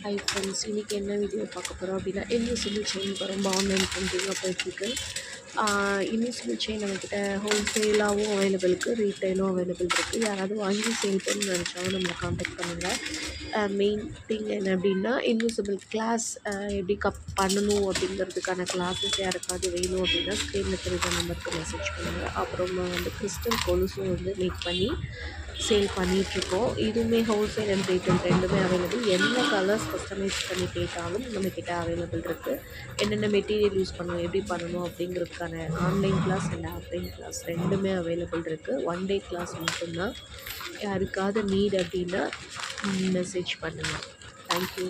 Hi friends, இன்றைக்கி என்ன video பார்க்க போகிறோம் அப்படின்னா, இன்விசிபிள் செயின் இப்போ ரொம்ப ஆன்லைன் ட்ரெண்டிங்காக போயிட்டுருக்கு. இன்விசிபிள் செயின் நம்மக்கிட்ட ஹோல்சேலாகவும் அவைலபிள் இருக்குது, ரீட்டைலும் அவைலபிள் இருக்குது. யாராவது வாங்கி சேல் பண்ணணும்னு நினச்சாலும் நம்மளை காண்டாக்ட் பண்ணுங்கள். மெயின் திங் என்ன அப்படின்னா, இன்விசிபிள் கிளாஸ் எப்படி பண்ணணும் அப்படிங்கிறதுக்கான கிளாஸஸ் யாருக்காவது வேணும் அப்படின்னா ஸ்க்ரீனில் தெரியுற நம்பருக்கு மெசேஜ் பண்ணுங்கள். அப்புறமா கிறிஸ்டல் கொலுசும் மேக் பண்ணி சேல் பண்ணிகிட்ருக்கோம். இதுவுமே ஹோல்சேல் அண்ட் ரீட்டைல் ரெண்டுமே அவைலபிள். என்ன கலர்ஸ் கஸ்டமைஸ் பண்ணி கேட்டாலும் நம்மக்கிட்ட அவைலபிள் இருக்குது. என்னென்ன மெட்டீரியல் யூஸ் பண்ணணும், எப்படி பண்ணணும் அப்படிங்கிறதுக்கான online class and offline class ரெண்டுமே அவைலபிள் இருக்குது. 1 டே கிளாஸ் மட்டும்தான். யாருக்காவது நீட் அப்படின்னா மெசேஜ் பண்ணுங்கள். தேங்க்யூ.